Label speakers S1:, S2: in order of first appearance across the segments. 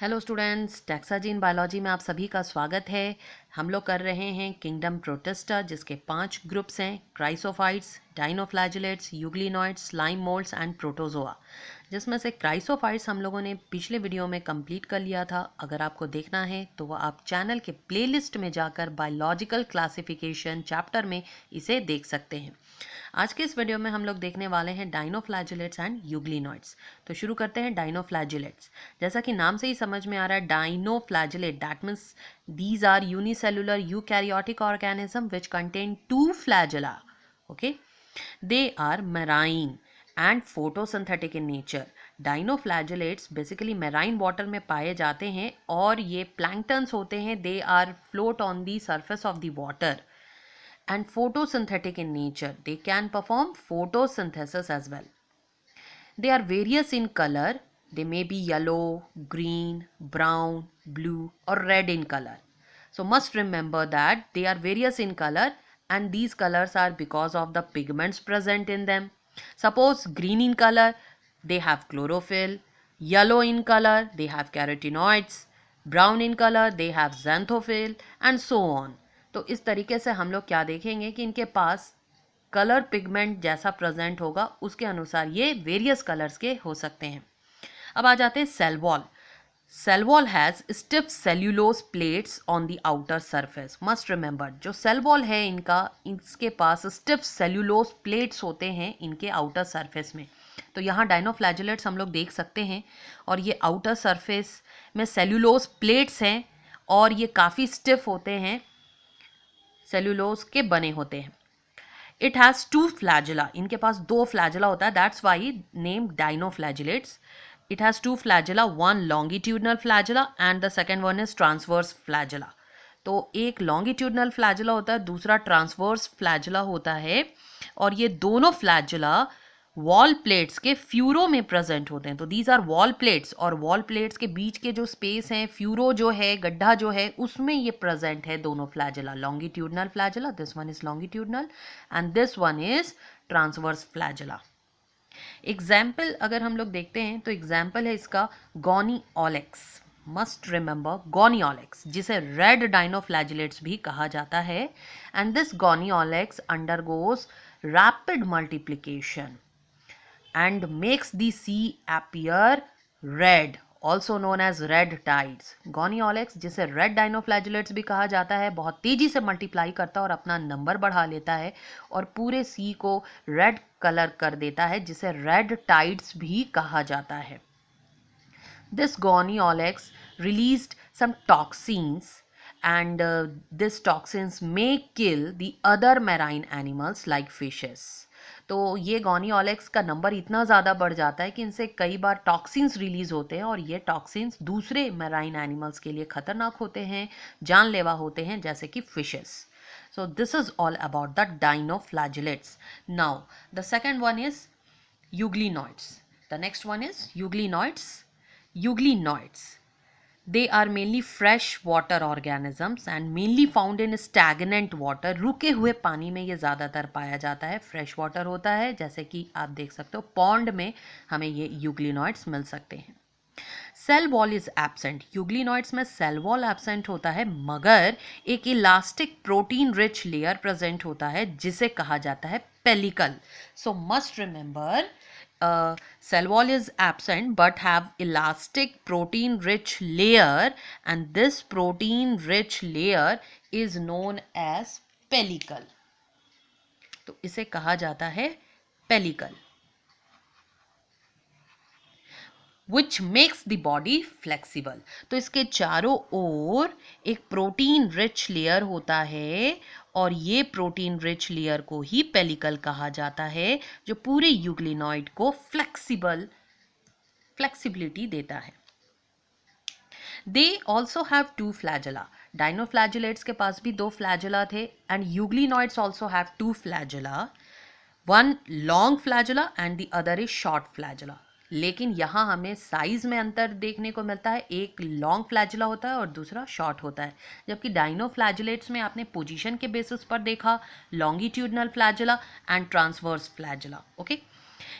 S1: Hello students, टैक्साजीन biology में आप सभी का स्वागत है। हम लोग कर रहे हैं किंगडम प्रोटिस्टा, जिसके 5 ग्रुप्स हैं: chrysophytes, dinoflagellates, euglenoids, slime moulds and protozoa. जिसमें से क्राइसोफाइट्स हम लोगों ने पिछले वीडियो में कंप्लीट कर लिया था। अगर आपको देखना है तो वह आप चैनल के प्लेलिस्ट में जाकर बायोलॉजिकल क्लासिफिकेशन चैप्टर में इसे देख सकते हैं। आज के इस वीडियो में हम लोग देखने वाले हैं डाइनोफ्लैजिलेट्स एंड यूग्लिनॉइड्स। तो शुरू करते हैं डाइनोफ्लैजिलेट्स। जैसा कि नाम से ही समझ में आ रहा है, dinoflagellate that means these are unicellular eukaryotic organism which contain 2 flagella. Okay, they are marine and photosynthetic in nature. Dinoflagellates basically marine water में पाए जाते हैं और ये प्लैंक्टन्स होते हैं. They are float on the surface of the water and photosynthetic in nature. They can perform photosynthesis as well. They are various in color. They may be yellow, green, brown, blue or red in color. So must remember that they are various in color, and these colors are because of the pigments present in them. Suppose green in color, they have chlorophyll. Yellow in color, they have carotenoids. Brown in color, they have xanthophyll and so on. तो इस तरीके से हम लोग क्या देखेंगे कि इनके पास कलर पिगमेंट जैसा प्रेजेंट होगा, उसके अनुसार ये वेरियस कलर्स के हो सकते हैं. अब आ जाते हैं cell wall. Cell wall has stiff cellulose plates on the outer surface. Must remember, जो सेल वॉल है इनका, इसके पास स्टिफ सेल्यूलोज प्लेट्स होते हैं इनके आउटर सरफेस में. तो यहाँ डाइनोफ्लैजिलेट्स हम लोग देख सकते हैं और ये आउटर सरफेस में सेल्यूलोज प्लेट्स हैं और ये काफ़ी स्टिफ होते हैं, सेल्यूलोज के बने होते हैं. It has 2 flagella. इनके पास 2 flagella होता है. That's why name dinoflagellates. It has 2 flagella, one longitudinal flagella and the second one is transverse flagella. तो एक longitudinal flagella होता है, दूसरा transverse flagella होता है, और ये दोनों flagella वॉल प्लेट्स के फ्यूरो में प्रेजेंट होते हैं. तो दीज आर वॉल प्लेट्स, और वॉल प्लेट्स के बीच के जो स्पेस हैं, फ्यूरो जो है, गड्ढा जो है, उसमें ये प्रेजेंट है दोनों flagella. Longitudinal flagella, this one is longitudinal and this one is transverse flagella. Example अगर हम लोग देखते हैं तो एग्जाम्पल है इसका गोनिओलेक्स. मस्ट रिमेंबर गोनिओलेक्स, जिसे रेड डाइनोफ्लैजिलेट्स भी कहा जाता है. And this Gonyaulax undergoes rapid multiplication and makes the sea appear red, also known as red tides. गोनिओलेक्स, जिसे रेड डाइनोफ्लैजिलेट्स भी कहा जाता है, बहुत तेजी से मल्टीप्लाई करता है और अपना नंबर बढ़ा लेता है और पूरे सी को रेड कलर कर देता है, जिसे रेड टाइड्स भी कहा जाता है. This गोनिओलेक्स released some toxins and these toxins may kill the other marine animals like fishes. तो ये गोनिओलेक्स का नंबर इतना ज़्यादा बढ़ जाता है कि इनसे कई बार टॉक्सिन्स रिलीज होते हैं और ये टॉक्सिन्स दूसरे मैराइन एनिमल्स के लिए खतरनाक होते हैं, जानलेवा होते हैं, जैसे कि fishes. So this is all about the dinoflagellates. Now the second one is euglenoids. The next one is euglenoids. Euglenoids, they are mainly fresh water organisms and mainly found in stagnant water. रुके हुए पानी में ये ज़्यादातर पाया जाता है. Fresh water होता है, जैसे कि आप देख सकते हो पॉन्ड में हमें ये यूग्लिनॉइड्स मिल सकते हैं. Cell wall is absent. Euglenoids में सेल वॉल एब्सेंट होता है, मगर एक elastic protein rich layer present होता है जिसे कहा जाता है pellicle. So must remember, cell wall is absent but have elastic protein rich layer, and this protein rich layer is known as pellicle. तो इसे कहा जाता है pellicle, which makes the body flexible. तो इसके चारों ओर एक प्रोटीन रिच लेयर होता है और ये प्रोटीन रिच लेयर को ही पेलिकल कहा जाता है, जो पूरे यूग्लिनॉइड को फ्लेक्सिबिलिटी देता है. They also have 2 flagella. Dinoflagellates के पास भी 2 flagella थे, and euglenoids also have 2 flagella. One long flagella and the other is short flagella. लेकिन यहाँ हमें साइज में अंतर देखने को मिलता है. एक लॉन्ग फ्लैजिला होता है और दूसरा शॉर्ट होता है, जबकि डाइनोफ्लैजिलेट्स में आपने पोजीशन के बेसिस पर देखा longitudinal flagella and transverse flagella. Okay,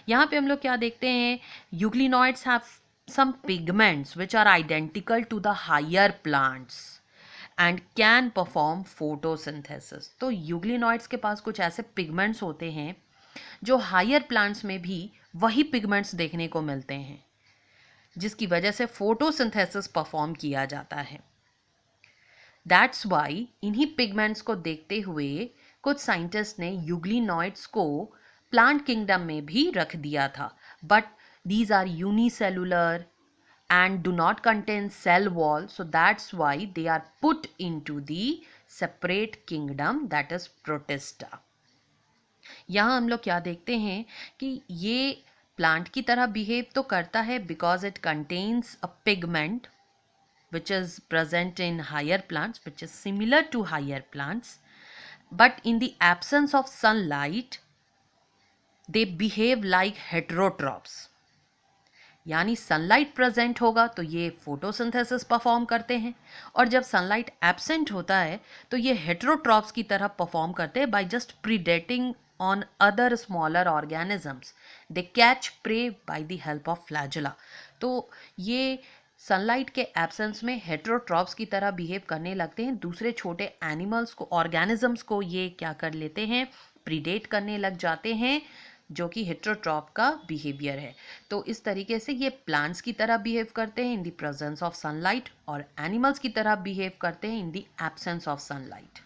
S1: यहाँ पे हम लोग क्या देखते हैं, euglenoids have some pigments which are identical to the higher plants and can perform photosynthesis. तो यूग्लिनॉइड्स के पास कुछ ऐसे पिगमेंट्स होते हैं जो हायर प्लांट्स में भी वही पिगमेंट्स देखने को मिलते हैं, जिसकी वजह से फोटोसिंथेसिस परफॉर्म किया जाता है. दैट्स वाई इन्हीं पिगमेंट्स को देखते हुए कुछ साइंटिस्ट ने यूग्लिनॉइड्स को प्लांट किंगडम में भी रख दिया था. But these are unicellular and do not contain cell wall, so that's why they are put into the separate kingdom, that is Protista. यहाँ हम लोग क्या देखते हैं कि ये प्लांट की तरह बिहेव तो करता है because it contains a pigment which is present in higher plants, which is similar to higher plants, but in the absence of sunlight they behave like heterotrophs. यानी सनलाइट प्रेजेंट होगा तो ये photosynthesis perform करते हैं, और जब sunlight absent होता है तो ये हेटेरोट्रॉप्स की तरह परफॉर्म करते हैं by just predating on other smaller organisms. They catch prey by the help of flagella. तो ये सनलाइट के एब्सेंस में हेटेरोट्रॉप्स की तरह बिहेव करने लगते हैं. दूसरे छोटे एनिमल्स को, ऑर्गेनिजम्स को ये क्या कर लेते हैं, प्रीडेट करने लग जाते हैं, जो कि हेटेरोट्रॉप का बिहेवियर है. तो इस तरीके से ये प्लांट्स की तरह बिहेव करते हैं in the presence of sunlight और एनिमल्स की तरह बिहेव करते हैं in the absence of sunlight.